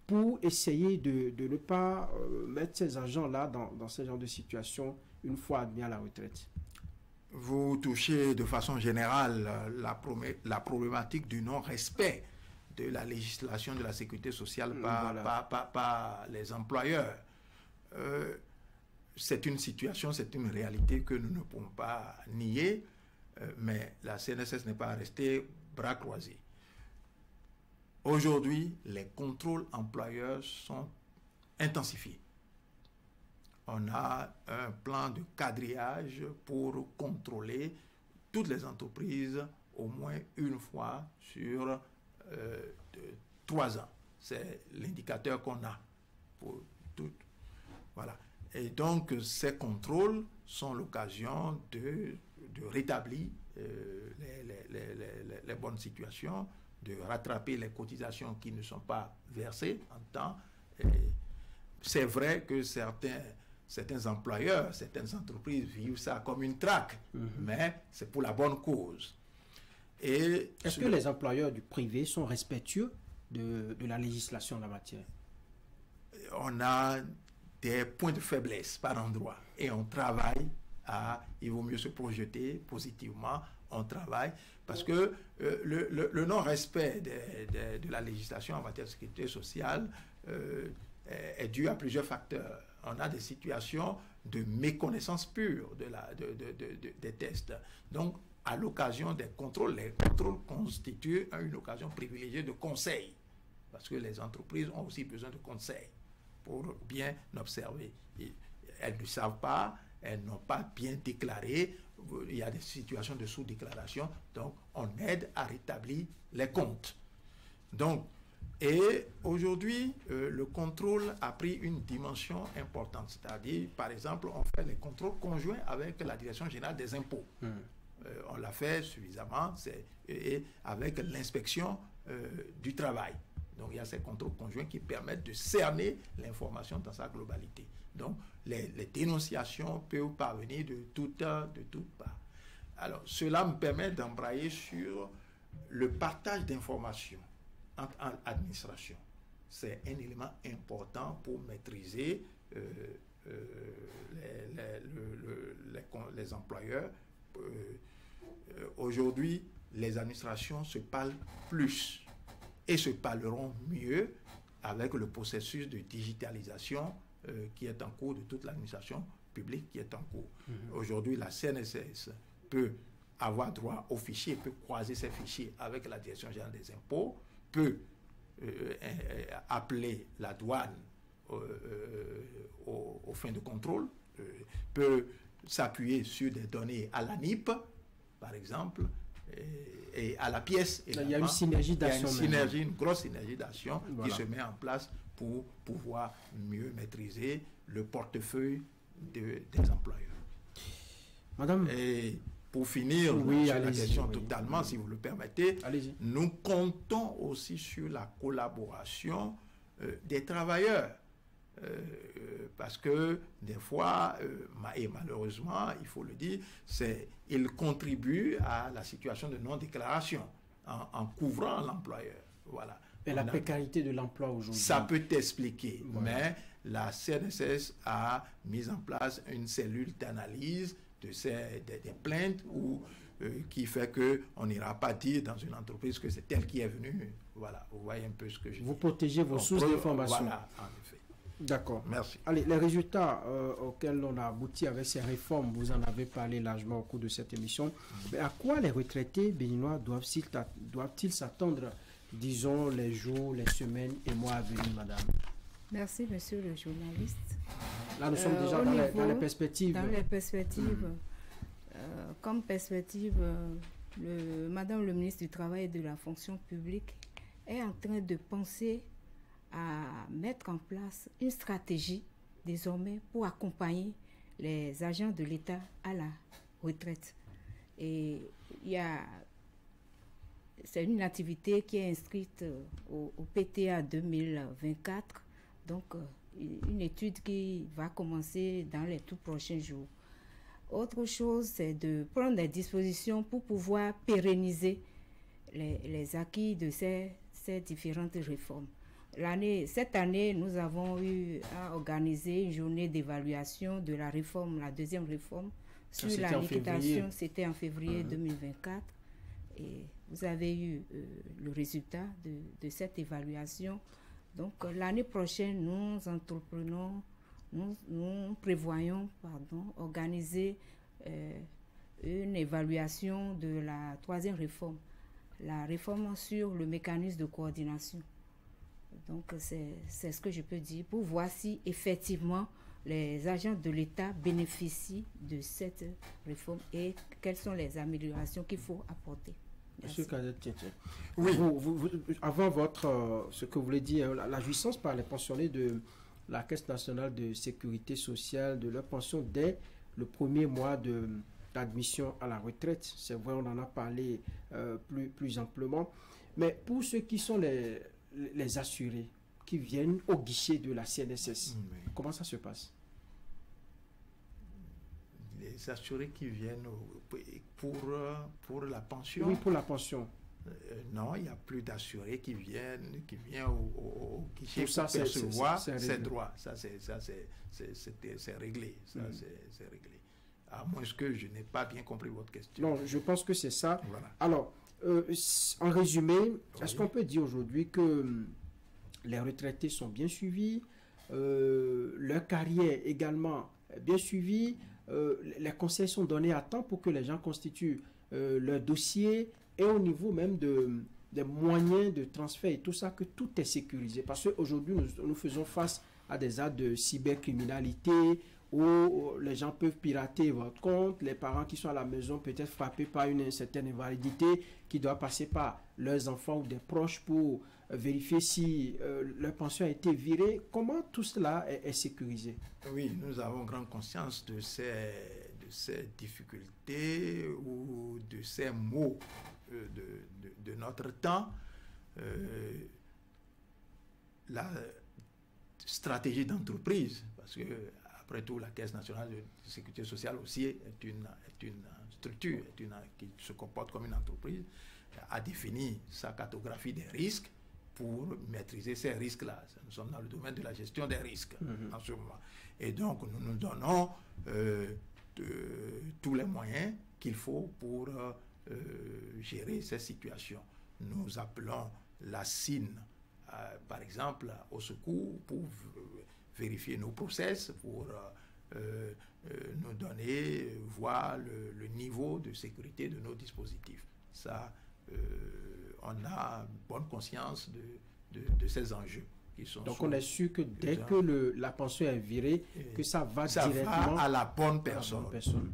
pour essayer de ne pas mettre ces agents-là dans ce genre de situation une fois admis à la retraite? Vous touchez de façon générale la problématique du non-respect de la législation de la sécurité sociale par les employeurs. C'est une situation, c'est une réalité que nous ne pouvons pas nier, mais la CNSS n'est pas restée bras croisés. Aujourd'hui, les contrôles employeurs sont intensifiés. On a un plan de quadrillage pour contrôler toutes les entreprises au moins une fois sur 3 ans. C'est l'indicateur qu'on a pour toutes. Voilà. Et donc, ces contrôles sont l'occasion de rétablir les bonnes situations, de rattraper les cotisations qui ne sont pas versées en temps. C'est vrai que certains employeurs, certaines entreprises vivent ça comme une traque, mais c'est pour la bonne cause. Est-ce que les employeurs du privé sont respectueux de la législation en la matière? On a des points de faiblesse par endroit et on travaille il vaut mieux se projeter positivement, on travaille parce que le non-respect de la législation en matière de sécurité sociale est dû à plusieurs facteurs. On a des situations de méconnaissance pure des tests. Donc, à l'occasion des contrôles, les contrôles constituent une occasion privilégiée de conseil, parce que les entreprises ont aussi besoin de conseils pour bien observer. Elles ne savent pas, elles n'ont pas bien déclaré, il y a des situations de sous-déclaration, donc on aide à rétablir les comptes. Donc, et aujourd'hui, le contrôle a pris une dimension importante, c'est-à-dire, par exemple, on fait les contrôles conjoints avec la Direction générale des impôts. On l'a fait suffisamment, et avec l'inspection du travail. Donc, il y a ces contrôles conjoints qui permettent de cerner l'information dans sa globalité. Donc, les dénonciations peuvent parvenir de toutes parts. Alors, cela me permet d'embrayer sur le partage d'informations entre administrations. C'est un élément important pour maîtriser les employeurs. Aujourd'hui, les administrations se parlent plus et se parleront mieux avec le processus de digitalisation qui est en cours, de toute l'administration publique qui est en cours. Aujourd'hui, la CNSS peut avoir droit aux fichiers, peut croiser ces fichiers avec la Direction générale des impôts, peut appeler la douane aux fins de contrôle, peut s'appuyer sur des données à l'ANIP, par exemple, et à la pièce. Il y a une synergie d'action. Il y a une grosse synergie d'action qui se met en place pour pouvoir mieux maîtriser le portefeuille des employeurs. Madame. Et pour finir sur la question totalement, si vous le permettez, nous comptons aussi sur la collaboration des travailleurs. Parce que des fois, et malheureusement, il faut le dire, ils contribuent à la situation de non-déclaration en couvrant l'employeur. Voilà. Et la précarité de l'emploi aujourd'hui. Ça peut t'expliquer, mais la CNSS a mis en place une cellule d'analyse des plaintes qui fait qu'on n'ira pas dire dans une entreprise que c'est elle qui est venue. Voilà, vous voyez un peu ce que je dis. Vous protégez vos sources d'information. Voilà, en effet. D'accord. Merci. Allez, les résultats auxquels on a abouti avec ces réformes, vous en avez parlé largement au cours de cette émission. Mais à quoi les retraités béninois doivent-ils s'attendre, disons, les jours, les semaines et mois à venir, madame? Merci, monsieur le journaliste. Là, nous sommes déjà dans les perspectives. Dans les perspectives. Comme perspective, madame le ministre du Travail et de la Fonction publique est en train de penser à mettre en place une stratégie désormais pour accompagner les agents de l'État à la retraite. Et c'est une activité qui est inscrite au PTA 2024, donc une étude qui va commencer dans les tout prochains jours. Autre chose, c'est de prendre des dispositions pour pouvoir pérenniser les acquis de ces différentes réformes. Cette année, nous avons eu à organiser une journée d'évaluation de la réforme, la deuxième réforme, sur la liquidation. C'était en février 2024. Et vous avez eu le résultat de cette évaluation. Donc, l'année prochaine, nous prévoyons organiser une évaluation de la troisième réforme, la réforme sur le mécanisme de coordination. Donc, c'est ce que je peux dire pour voir si effectivement les agents de l'État bénéficient de cette réforme et quelles sont les améliorations qu'il faut apporter. Monsieur Cadet, oui. Avant ce que vous voulez dire, la jouissance par les pensionnés de la Caisse nationale de sécurité sociale de leur pension dès le premier mois d'admission à la retraite. C'est vrai, on en a parlé plus amplement. Mais pour ceux qui sont les assurés, qui viennent au guichet de la CNSS, comment ça se passe? Les assurés qui viennent pour la pension? Oui, pour la pension. Non, il n'y a plus d'assurés qui viennent au guichet pour percevoir ses droits. Ça, c'est réglé. C'est réglé. À moins que je n'ai pas bien compris votre question. Non, je pense que c'est ça. Voilà. Alors, en résumé, est-ce qu'on peut dire aujourd'hui que les retraités sont bien suivis, leur carrière également bien suivie, les conseils sont donnés à temps pour que les gens constituent leur dossier, et au niveau même des moyens de transfert et tout ça, que tout est sécurisé. Parce qu'aujourd'hui, nous faisons face à des actes de cybercriminalité où les gens peuvent pirater votre compte, les parents qui sont à la maison peut-être frappés par une certaine invalidité qui doit passer par leurs enfants ou des proches pour vérifier si leur pension a été virée. Comment tout cela est sécurisé? Oui, nous avons grande conscience de ces difficultés ou de ces maux de notre temps. La stratégie d'entreprise, parce que après tout, la Caisse nationale de sécurité sociale aussi est une structure qui se comporte comme une entreprise, a défini sa cartographie des risques pour maîtriser ces risques-là. Nous sommes dans le domaine de la gestion des risques en ce moment. Et donc, nous nous donnons tous les moyens qu'il faut pour gérer ces situations. Nous appelons la CIN, par exemple, au secours pour vérifier nos process, pour nous donner, voir le niveau de sécurité de nos dispositifs. Ça, on a bonne conscience de ces enjeux. Donc on est sûr que dès que la pension est virée, que ça va directement à la bonne personne.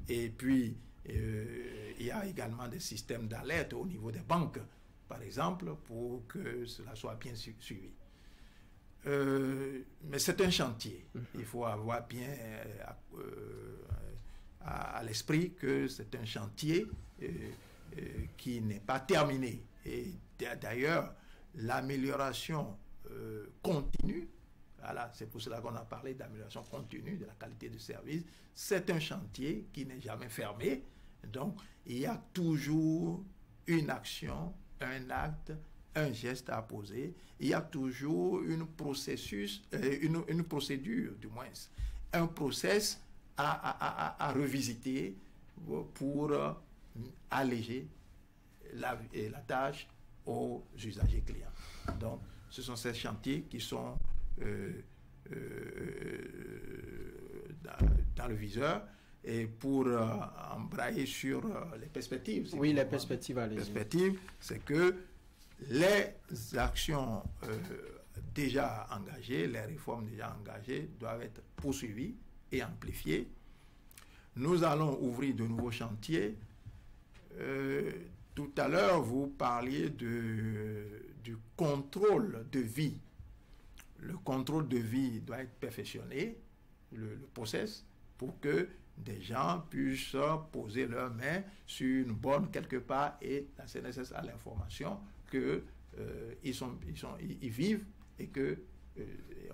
Et puis, il y a également des systèmes d'alerte au niveau des banques, par exemple, pour que cela soit bien suivi. Mais c'est un chantier. Il faut avoir bien à l'esprit que c'est un chantier qui n'est pas terminé. Et d'ailleurs, l'amélioration continue, voilà, c'est pour cela qu'on a parlé d'amélioration continue de la qualité de service, c'est un chantier qui n'est jamais fermé. Donc, il y a toujours une action, un acte, un geste à poser. Il y a toujours une procédure, du moins, un process à revisiter pour alléger la tâche aux usagers clients. Donc, ce sont ces chantiers qui sont dans le viseur. Et pour embrayer sur les perspectives. Oui, les perspectives, allez-y. Les perspectives, c'est que les actions déjà engagées, les réformes déjà engagées doivent être poursuivies et amplifiées. Nous allons ouvrir de nouveaux chantiers. Tout à l'heure, vous parliez du contrôle de vie. Le contrôle de vie doit être perfectionné, le process, pour que des gens puissent poser leurs mains sur une borne quelque part et la CNSS a l'information qu'ils vivent et que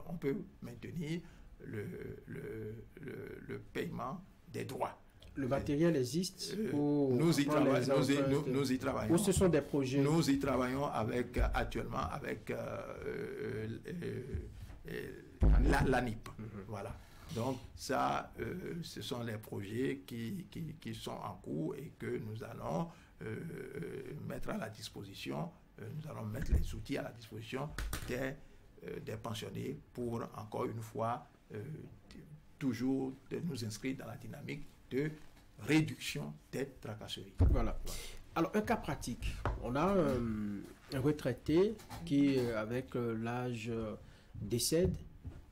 on peut maintenir le paiement des droits. Le matériel existe nous y travaillons. Ou ce sont des projets? Nous y travaillons actuellement avec l'ANIP. Voilà. Donc ça, ce sont les projets qui sont en cours et que nous allons mettre à la disposition, nous allons mettre les outils à la disposition des pensionnés pour, encore une fois, toujours de nous inscrire dans la dynamique de réduction des tracasseries. Voilà. Alors, un cas pratique. On a un retraité qui, avec l'âge, décède.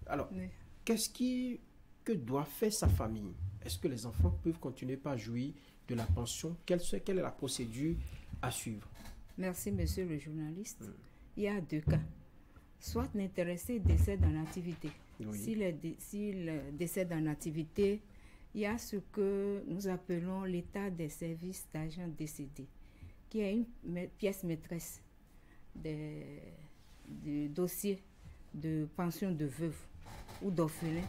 Alors, oui. Que doit faire sa famille? Est-ce que les enfants peuvent continuer par jouir de la pension? Quelle est la procédure à suivre? Merci, monsieur le journaliste. Il y a deux cas. Soit l'intéressé décède en activité, Oui. S'il décède en activité, il y a ce que nous appelons l'état des services d'agents décédés, qui est une pièce maîtresse du dossier de pension de veuve ou d'orphelin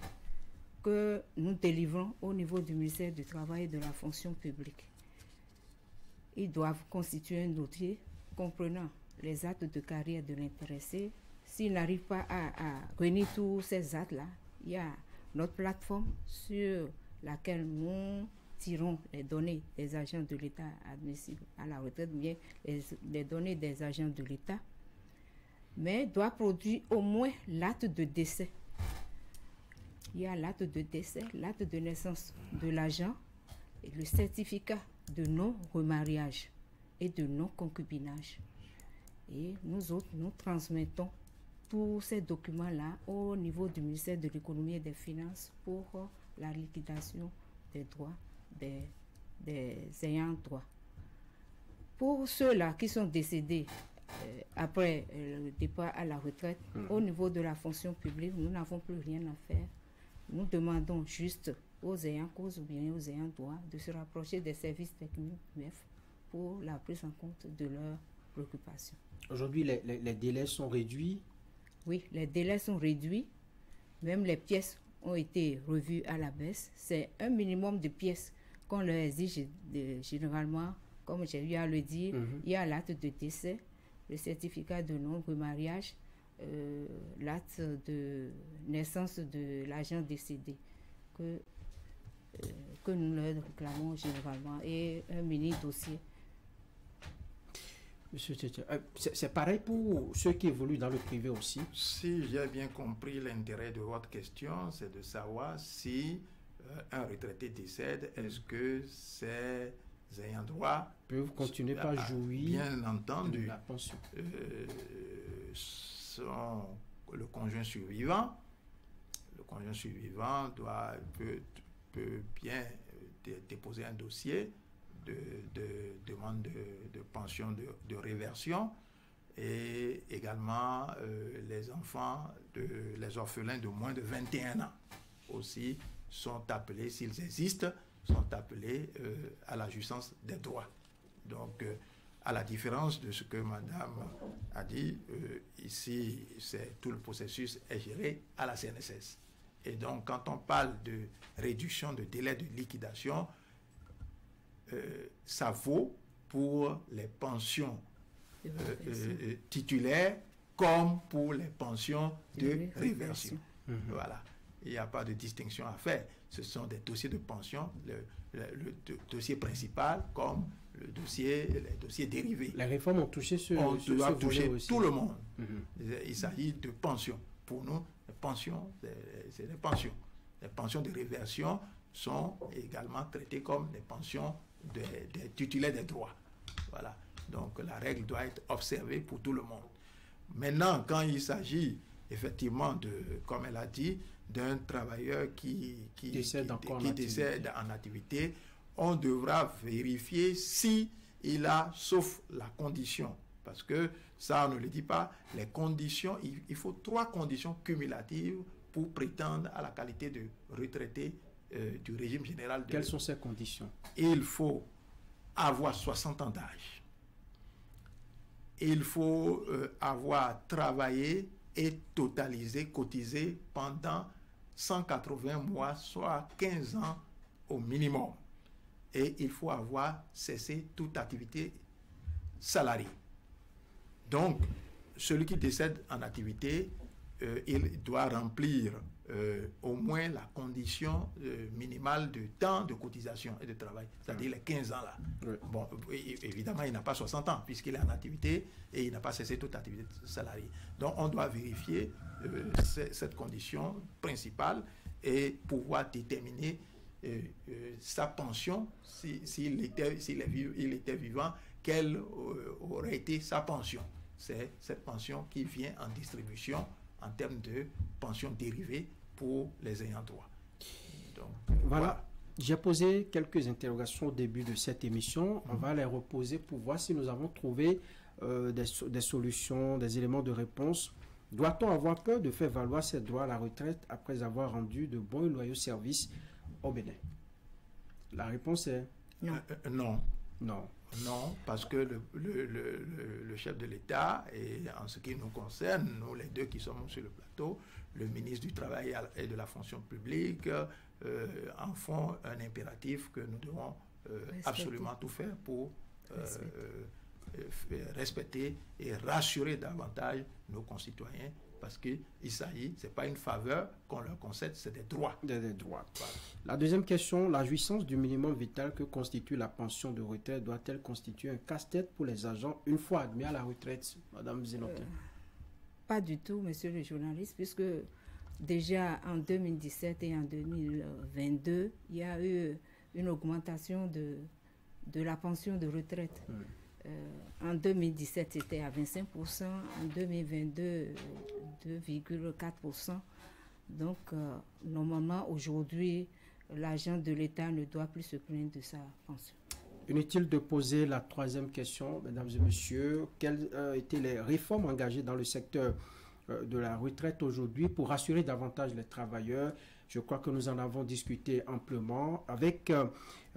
que nous délivrons au niveau du ministère du Travail et de la fonction publique. Ils doivent constituer un dossier comprenant les actes de carrière de l'intéressé. S'il n'arrive pas à réunir tous ces actes-là, il y a notre plateforme sur laquelle nous tirons les données des agents de l'État admissibles à la retraite, bien les données des agents de l'État, mais doit produire au moins l'acte de décès. Il y a l'acte de décès, l'acte de naissance de l'agent et le certificat de non-remariage et de non-concubinage. Et nous autres, nous transmettons tous ces documents-là au niveau du ministère de l'Économie et des Finances pour la liquidation des droits des ayants droit. Pour ceux-là qui sont décédés après le départ à la retraite, au niveau de la fonction publique, nous n'avons plus rien à faire. Nous demandons juste aux ayants cause ou bien aux ayants droit de se rapprocher des services techniques MEF pour la prise en compte de leurs préoccupations. Aujourd'hui, les délais sont réduits? Oui, les délais sont réduits. Même les pièces ont été revues à la baisse. C'est un minimum de pièces qu'on leur exige généralement, comme j'ai eu à le dire. Il y a l'acte de décès, le certificat de non-remariage, l'acte de naissance de l'agent décédé que nous leur réclamons généralement et un mini-dossier. Monsieur Tchétché, c'est pareil pour ceux qui évoluent dans le privé aussi? Si j'ai bien compris l'intérêt de votre question, c'est de savoir si un retraité décède, est-ce que ses ayants droit peuvent continuer par jouir bien entendu de la pension. Le conjoint survivant peut bien déposer un dossier de demande de pension de réversion, et également les enfants, les orphelins de moins de 21 ans aussi sont appelés, s'ils existent, sont appelés à la jouissance des droits. Donc, à la différence de ce que Madame a dit, ici, tout le processus est géré à la CNSS. Et donc, quand on parle de réduction de délai de liquidation, ça vaut pour les pensions titulaires comme pour les pensions de réversion. Voilà. Il n'y a pas de distinction à faire. Ce sont des dossiers de pension, le dossier principal comme les dossiers dérivés. Les réformes ont touché on doit toucher tout le monde. Il s'agit de pensions. Pour nous, les pensions, c'est des pensions. Les pensions de réversion sont également traitées comme des pensions des titulaires des droits. Voilà. Donc la règle doit être observée pour tout le monde. Maintenant, quand il s'agit effectivement comme elle a dit, d'un travailleur qui décède en activité, on devra vérifier si il a, sauf la condition, parce que ça on ne le dit pas, les conditions, il faut 3 conditions cumulatives pour prétendre à la qualité de retraité du régime général. Quelles sont ces conditions? Il faut avoir 60 ans d'âge. Il faut avoir travaillé et cotisé pendant 180 mois, soit 15 ans au minimum. Et il faut avoir cessé toute activité salariée. Donc, celui qui décède en activité, il doit remplir au moins la condition minimale de temps de cotisation et de travail, c'est-à-dire les 15 ans là. Oui. Bon, évidemment, il n'a pas 60 ans puisqu'il est en activité et il n'a pas cessé toute activité salariée. Donc, on doit vérifier cette condition principale et pouvoir déterminer sa pension, s'il était vivant, quelle aurait été sa pension. C'est cette pension qui vient en distribution en termes de pension dérivée pour les ayants droit. Donc, voilà. J'ai posé quelques interrogations au début de cette émission. On va les reposer pour voir si nous avons trouvé des solutions, des éléments de réponse Doit-on avoir peur de faire valoir ses droits à la retraite après avoir rendu de bons et loyaux services au Bénin? La réponse est non. Non. Non. Non, parce que le chef de l'État, et en ce qui nous concerne, nous les deux qui sommes sur le plateau, le ministre du Travail et de la Fonction publique, en font un impératif que nous devons absolument tout faire pour respecter et rassurer davantage nos concitoyens, parce qu'il s'agit, ce n'est pas une faveur qu'on leur concède, c'est des droits. Des droits. Voilà. La deuxième question, la jouissance du minimum vital que constitue la pension de retraite doit-elle constituer un casse-tête pour les agents une fois admis à la retraite, Madame Zénotin? Pas du tout, monsieur le journaliste, puisque déjà en 2017 et en 2022, il y a eu une augmentation de la pension de retraite. En 2017, c'était à 25%, en 2022, 2,4%. Donc, normalement, aujourd'hui, l'agent de l'État ne doit plus se plaindre de sa pension. Inutile de poser la troisième question, mesdames et messieurs. Quelles étaient les réformes engagées dans le secteur de la retraite aujourd'hui pour rassurer davantage les travailleurs? Je crois que nous en avons discuté amplement avec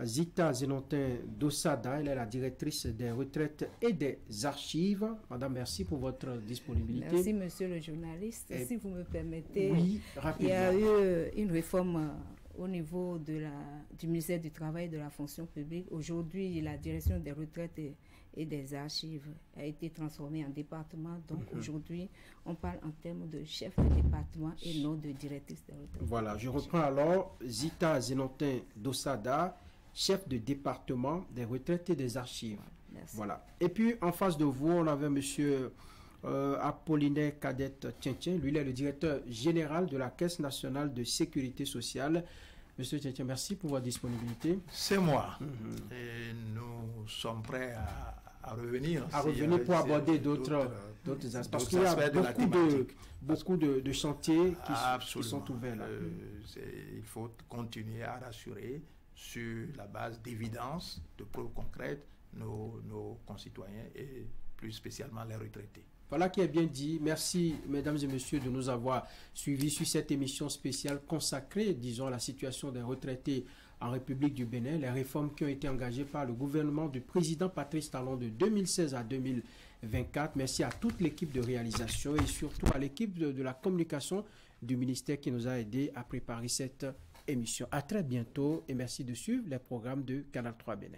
Zita Zénotin Dossada. Elle est la directrice des retraites et des archives. Madame, merci pour votre disponibilité. Merci, monsieur le journaliste. Si vous me permettez, oui, il y a eu une réforme au niveau du ministère du Travail et de la Fonction publique. Aujourd'hui, la direction des retraites et des archives a été transformée en département. Donc aujourd'hui, on parle en termes de chef de département et non de directrice des retraites. Voilà, je reprends alors Zita Zénotin Dossada, chef de département des retraites et des archives. Merci. Voilà. Et puis en face de vous, on avait monsieur Apollinaire Cadette Tchentchen. Lui, il est le directeur général de la Caisse nationale de sécurité sociale. Monsieur Tchentchen, merci pour votre disponibilité. C'est moi. Et nous sommes prêts à revenir. À revenir pour aborder d'autres aspects. Parce qu'il y a beaucoup de chantiers qui sont ouverts là. Il faut continuer à rassurer sur la base d'évidence, de preuves concrètes, nos concitoyens et plus spécialement les retraités. Voilà qui est bien dit. Merci, mesdames et messieurs, de nous avoir suivis sur cette émission spéciale consacrée, disons, à la situation des retraités en République du Bénin, les réformes qui ont été engagées par le gouvernement du président Patrice Talon de 2016 à 2024. Merci à toute l'équipe de réalisation et surtout à l'équipe de la communication du ministère qui nous a aidés à préparer cette émission. À très bientôt et merci de suivre les programmes de Canal 3 Bénin.